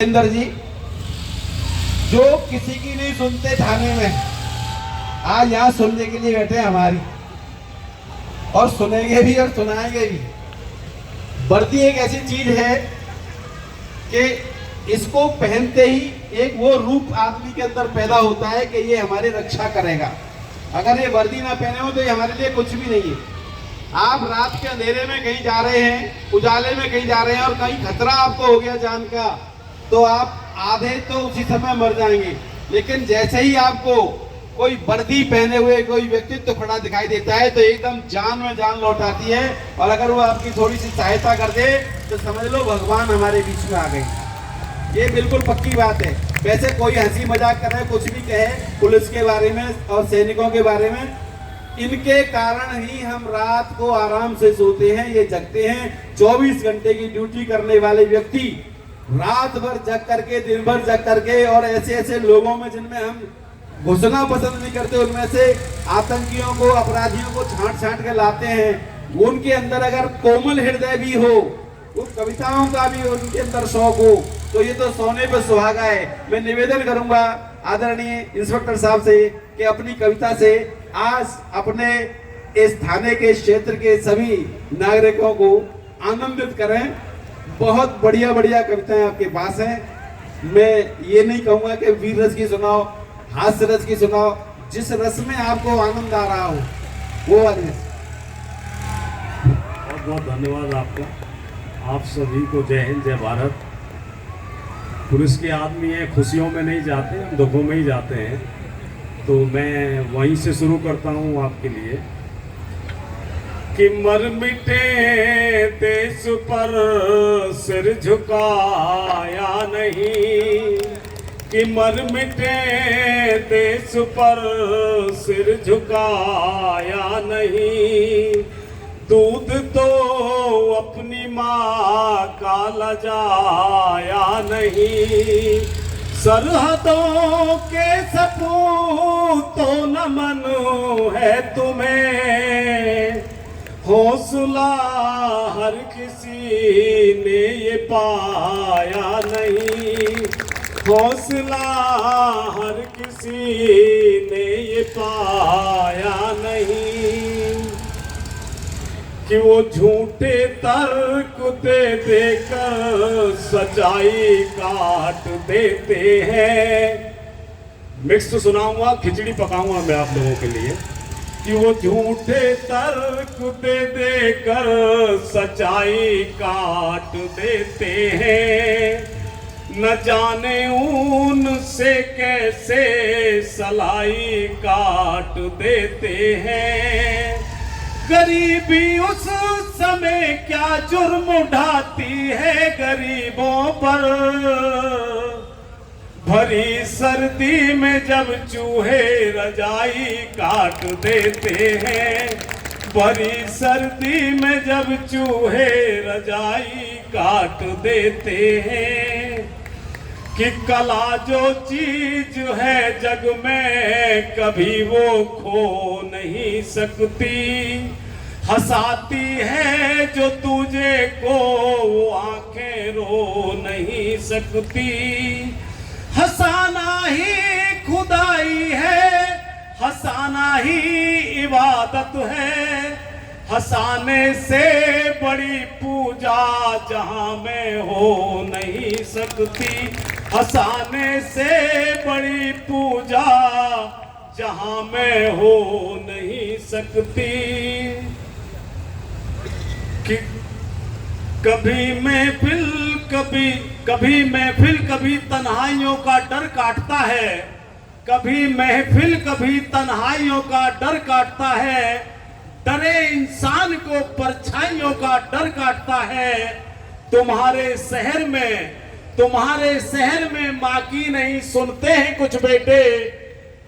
सुरेंद्र जी जो किसी की नहीं सुनते थाने में, आज यहाँ सुनने के लिए बैठे हमारी, और सुनेंगे भी और सुनाएंगे भी। वर्दी एक ऐसी चीज है कि इसको पहनते ही एक वो रूप आदमी के अंदर पैदा होता है कि ये हमारी रक्षा करेगा। अगर ये वर्दी ना पहने हो तो ये हमारे लिए कुछ भी नहीं है। आप रात के अंधेरे में कहीं जा रहे हैं, उजाले में कहीं जा रहे हैं, और कहीं खतरा आपको हो गया जान का, तो आप आधे तो उसी समय मर जाएंगे। लेकिन जैसे ही आपको कोई वर्दी पहने हुए कोई व्यक्तित्व खड़ा दिखाई देता है तो एकदम जान में जान लौट आती है। और अगर वो आपकी थोड़ी सी सहायता कर दे तो समझ लो भगवान हमारे बीच में आ गए। ये बिल्कुल पक्की बात है। वैसे कोई हंसी मजाक करे, कुछ भी कहे पुलिस के बारे में और सैनिकों के बारे में, इनके कारण ही हम रात को आराम से सोते हैं, ये जगते हैं। 24 घंटे की ड्यूटी करने वाले व्यक्ति रात भर जग करके, दिन भर जग करके, और ऐसे ऐसे लोगों में जिनमें हम घुसना पसंद नहीं करते, उनमें से आतंकियों को, अपराधियों को छांट छांट के लाते हैं। उनके अंदर अगर कोमल हृदय भी हो, वो कविताओं का भी उनके अंदर शौक हो, तो ये तो सोने पे सुहागा है। मैं निवेदन करूंगा आदरणीय इंस्पेक्टर साहब से कि अपनी कविता से आज अपने इस थाने के क्षेत्र के सभी नागरिकों को आनंदित करें। बहुत बढ़िया बढ़िया कविताएं आपके पास हैं। मैं ये नहीं कहूंगा कि वीर रस की सुनाओ, हास्य रस की सुनाओ, जिस रस में आपको आनंद आ रहा हो वो वाली। बहुत बहुत धन्यवाद आपका। आप सभी को जय हिंद, जय भारत। पुलिस के आदमी हैं, खुशियों में नहीं जाते, हम दुखों में ही जाते हैं। तो मैं वहीं से शुरू करता हूँ आपके लिए कि मर मिटे देश पर सिर झुकाया नहीं, कि मर मिटे देश पर सिर झुकाया नहीं। दूध तो अपनी माँ का लजाया नहीं। सरहदों के सपूतों नमन है तुम्हें, हौसला हर किसी ने ये पाया नहीं। हौसला हर किसी ने ये पाया नहीं, कि वो झूठे तर्क दे देकर सच्चाई काट देते हैं। मिक्स तो सुनाऊंगा, खिचड़ी पकाऊंगा मैं आप लोगों के लिए। कि वो झूठे तर्क दे देकर सच्चाई काट देते हैं। न जाने उनसे कैसे सलाई काट देते हैं। गरीबी उस समय क्या जुर्म उठाती है गरीबों पर। भरी सर्दी में जब चूहे रजाई काट देते हैं। भरी सर्दी में जब चूहे रजाई काट देते हैं। कि कला जो चीज है जग में कभी वो खो नहीं सकती। हंसाती है जो तुझे को वो आंखें रो नहीं सकती। हंसाना ही खुदाई है, हंसाना ही इबादत है। हंसाने से बड़ी पूजा जहां में हो नहीं सकती। हंसाने से बड़ी पूजा जहां में हो नहीं सकती। कि कभी महफिल कभी तन्हाइयों का डर काटता है। कभी महफिल कभी तन्हाइयों का डर काटता है। डरे इंसान को परछाइयों का डर काटता है। तुम्हारे शहर में माँ की नहीं सुनते हैं कुछ बेटे।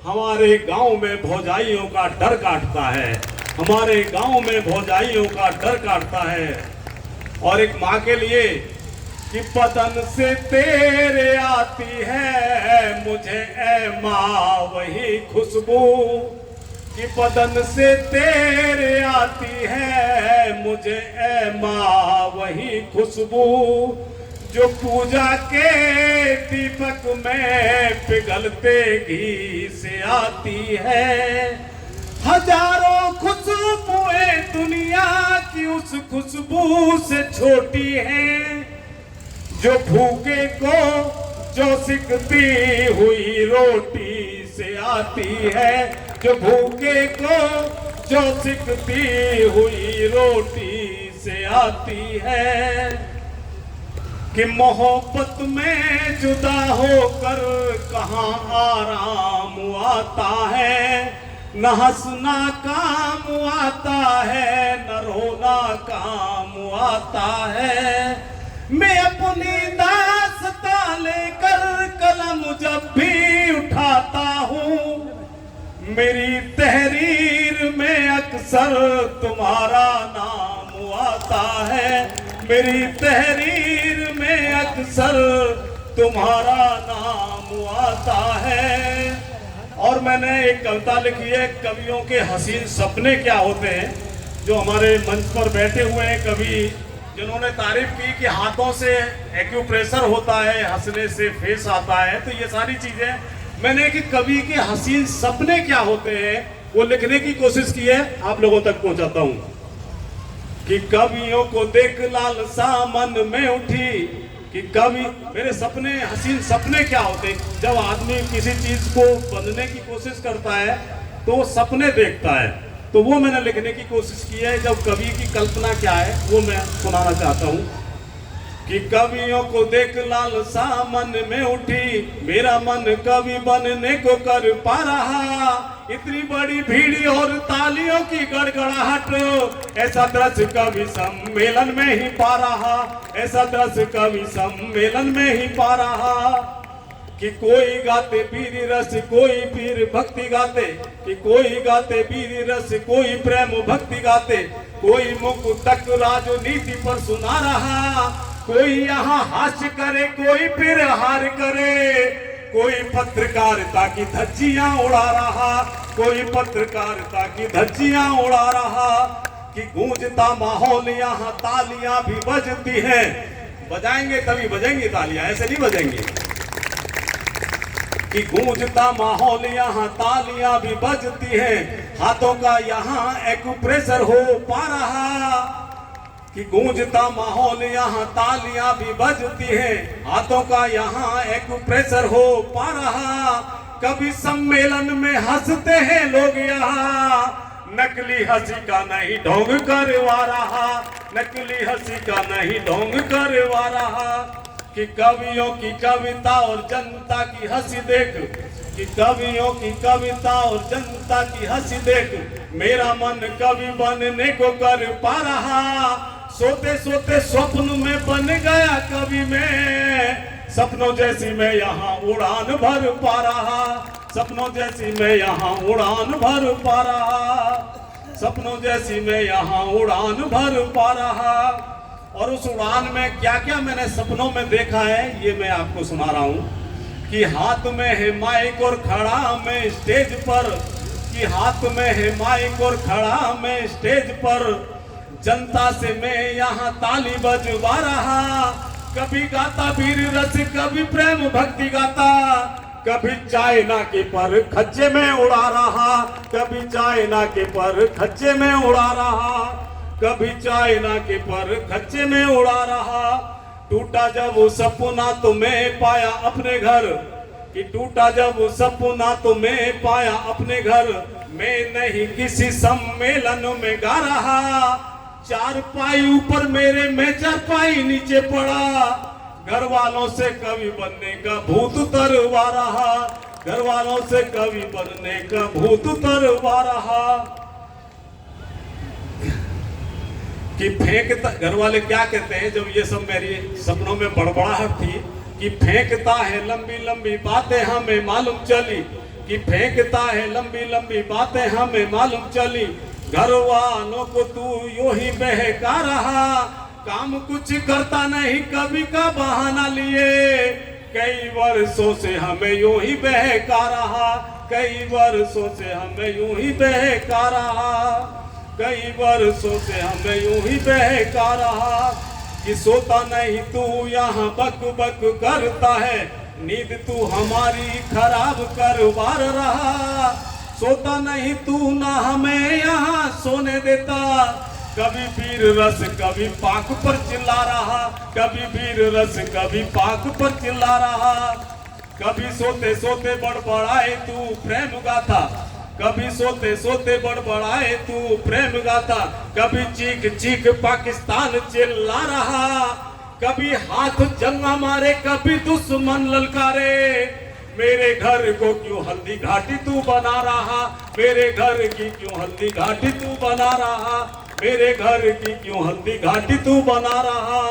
हमारे गांव में भौजाइयों का डर काटता है। हमारे गांव में भौजाइयों का डर काटता है। और एक माँ के लिए कि बदन से तेरे आती है मुझे ए माँ वही खुशबू। कि बदन से तेरे आती है मुझे ए माँ वही खुशबू। जो पूजा के दीपक में पिघलते घी से आती है। हजारों खुशबुएं दुनिया की उस खुशबू से छोटी हैं। जो भूखे को जो सिकती हुई रोटी से आती है। जो भूखे को जो सिकती हुई रोटी से आती है। कि मोहब्बत में जुदा होकर कहाँ आराम आता है। न हंसना काम आता है, न रोना काम आता है। मैं अपनी दास्तां लेकर कलम जब भी उठाता हूँ, मेरी तहरीर में अक्सर तुम्हारा नाम आता है। मेरी तहरीर में अक्सर तुम्हारा नाम आता है। और मैंने एक कविता लिखी है, कवियों के हसीन सपने क्या होते हैं। जो हमारे मंच पर बैठे हुए हैं कवि, जिन्होंने तारीफ की कि हाथों से एक्यूप्रेशर होता है, हंसने से फेस आता है, तो ये सारी चीजें मैंने कि कवि के हसीन सपने क्या होते हैं वो लिखने की कोशिश की है, आप लोगों तक पहुंचाता हूं। कि कवियों को देख लालसा मन में उठी, कि कवि मेरे सपने हसीन सपने क्या होते। जब आदमी किसी चीज को बनने की कोशिश करता है तो वो सपने देखता है, तो वो मैंने लिखने की कोशिश की है। जब कवि की कल्पना क्या है वो मैं सुनाना चाहता हूँ। कि कवियों को देख लालसा मन में उठी, मेरा मन कवि बनने को कर पा रहा। इतनी बड़ी भीड़ और तालियों की गड़गड़ाहट, ऐसा दृश्य कवि सम्मेलन में ही पा रहा। ऐसा दृश्य कवि सम्मेलन में ही पा रहा। कि कोई गाते वीर रस, कोई पीर भक्ति गाते। कि कोई गाते वीर रस, कोई प्रेम भक्ति गाते। कोई मुकुटक राजनीति पर सुना रहा। कोई यहाँ हास्य करे, कोई फिर हार करे। कोई पत्रकारिता की धज्जियां उड़ा रहा। कोई पत्रकारिता की धज्जियां उड़ा रहा। कि गूंजता माहौल यहाँ तालियां भी बजती हैं। बजाएंगे तभी बजेंगी तालियां, ऐसे नहीं बजेंगी। कि गूंजता माहौल यहाँ तालियां भी बजती हैं। हाथों का यहाँ एक्यूप्रेशर हो पा रहा। कि गूंजता माहौल यहाँ तालियां भी बजती हैं। हाथों का यहाँ एक्यूप्रेशर हो पा रहा। कभी सम्मेलन में हंसते हैं लोग यहाँ, नकली हंसी का नहीं ढोंग करवा रहा। नकली हंसी का नहीं ढोंग करवा रहा। कि कवियों की कविता और जनता की हंसी देख। कि कवियों की कविता और जनता की हंसी देख, मेरा मन कवि बनने को कर पा रहा। सोते सोते स्वप्न में बन गया कवि में। सपनों जैसी मैं यहाँ उड़ान भर पा रहा। सपनों जैसी मैं यहाँ उड़ान भर पा रहा। सपनों जैसी मैं यहाँ उड़ान भर पा रहा। और उस उड़ान में क्या क्या मैंने सपनों में देखा है ये मैं आपको सुना रहा हूँ। कि हाथ में है माइक और खड़ा मैं स्टेज पर। कि हाथ में है माइक और खड़ा मैं स्टेज पर। जनता से मैं यहाँ ताली बजवा रहा। कभी गाता वीर रस, कभी प्रेम भक्ति गाता। कभी चाइना के पर खच्चे में उड़ा रहा। कभी चाइना के पर खच्चे में उड़ा रहा। कभी चाइना के पर खच्चे में उड़ा रहा। टूटा जब वो सपना तो मैं पाया अपने घर। कि टूटा जब वो सपना तो मैं पाया अपने घर। मैं नहीं किसी सम्मेलन में गा रहा। चार पाई ऊपर मेरे, मैं चारपाई नीचे पड़ा। घर वालों से कवि बनने का भूत तरवा रहा। घर वालों से कवि बनने का भूत तरवा रहा। कि फेंकता, घर वाले क्या कहते हैं जब ये सब मेरी सपनों में बड़बड़ाहट थी। कि फेंकता है लंबी लंबी बातें हमें मालूम चली। कि फेंकता है लंबी लंबी बातें हमें मालूम चली। घर वालों को तू यूं ही बहका रहा। काम कुछ करता नहीं कभी का बहाना लिए। कई वर्षों से हमें यूं ही बहका रहा। कई वर्षों से हमें यूं ही बहका रहा। कई वर्षों से हमें यूं ही बहका रहा। कि सोता नहीं तू यहाँ बक बक करता है, नींद तू हमारी खराब करवार रहा। सोता नहीं तू ना हमें यहाँ सोने देता, कभी वीर रस कभी पाक पर चिल्ला रहा, कभी वीर रस कभी पाक पर चिल्ला रहा। कभी सोते सोते बड़बड़ाए तू प्रेम गाथा, कभी सोते सोते बड़बड़ाए तू प्रेम गाथा, कभी चीख चीख पाकिस्तान चिल्ला रहा, कभी हाथ जंगा मारे कभी दुश्मन ललकारे। मेरे घर को क्यों हल्दी घाटी तू बना रहा, मेरे घर की क्यों हल्दी घाटी तू बना रहा, मेरे घर की क्यों हल्दी घाटी तू बना रहा।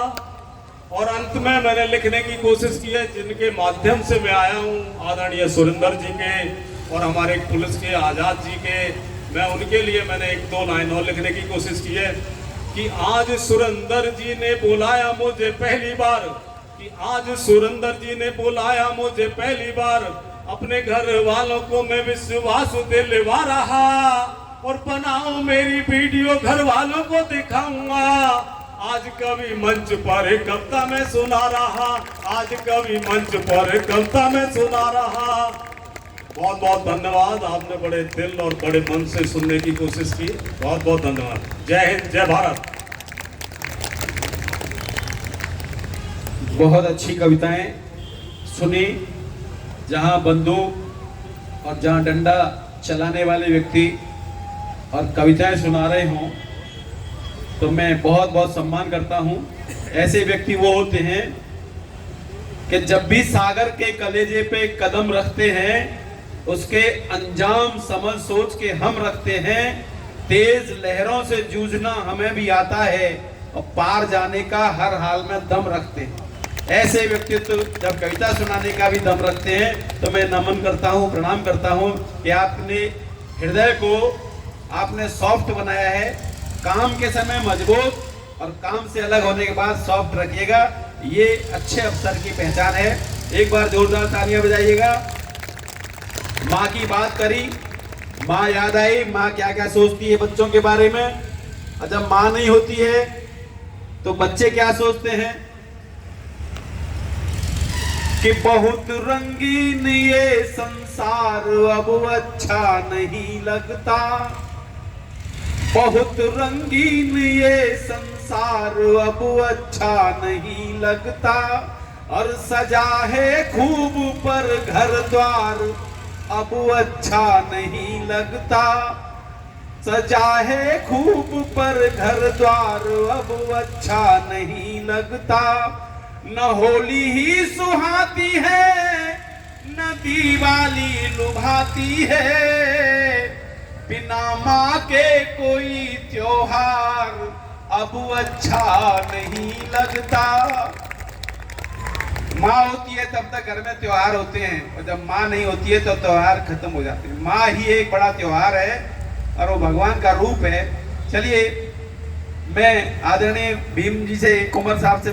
और अंत में मैंने लिखने की कोशिश की है, जिनके माध्यम से मैं आया हूँ, आदरणीय सुरेंद्र जी के और हमारे पुलिस के आजाद जी के, मैं उनके लिए मैंने एक दो लाइन और लिखने की कोशिश की है कि आज सुरेंद्र जी ने बुलाया मुझे पहली बार, कि आज सुरेंद्र जी ने बुलाया मुझे पहली बार, अपने घर वालों को मैं विश्वास दिलवा रहा, और बनाओ मेरी वीडियो घर वालों को दिखाऊंगा। आज कभी मंच पर एक कविता में सुना रहा, आज कभी मंच पर एक कविता में सुना रहा। बहुत बहुत धन्यवाद, आपने बड़े दिल और बड़े मन से सुनने की कोशिश की, बहुत बहुत धन्यवाद। जय हिंद, जय भारत। बहुत अच्छी कविताएं सुनी, जहां बंदूक और जहां डंडा चलाने वाले व्यक्ति और कविताएं सुना रहे हों तो मैं बहुत बहुत सम्मान करता हूं। ऐसे व्यक्ति वो होते हैं कि जब भी सागर के कलेजे पे कदम रखते हैं, उसके अंजाम समझ सोच के हम रखते हैं। तेज लहरों से जूझना हमें भी आता है और पार जाने का हर हाल में दम रखते हैं। ऐसे व्यक्तित्व जब कविता सुनाने का भी दम रखते हैं तो मैं नमन करता हूं, प्रणाम करता हूं कि आपने हृदय को आपने सॉफ्ट बनाया है। काम के समय मजबूत और काम से अलग होने के बाद सॉफ्ट रखिएगा, ये अच्छे अफसर की पहचान है। एक बार जोरदार तालियां बजाइएगा। माँ की बात करी, माँ याद आई, माँ क्या क्या सोचती है बच्चों के बारे में। और जब माँ नहीं होती है तो बच्चे क्या सोचते हैं कि बहुत रंगीन ये संसार अब अच्छा नहीं लगता, बहुत रंगीन ये संसार अब अच्छा नहीं लगता, और सजा है खूब पर घर द्वार अब अच्छा नहीं लगता, सजा है खूब पर घर द्वार अब अच्छा नहीं लगता। न होली ही सुहाती है, न दिवाली लुभाती है, बिना माँ के कोई त्योहार अब अच्छा नहीं लगता। माँ होती है तब तक घर में त्योहार होते हैं, और जब माँ नहीं होती है तो त्योहार खत्म हो जाते हैं। माँ ही एक बड़ा त्योहार है और वो भगवान का रूप है। चलिए, मैं आदरणीय भीम जी से, कुंवर साहब से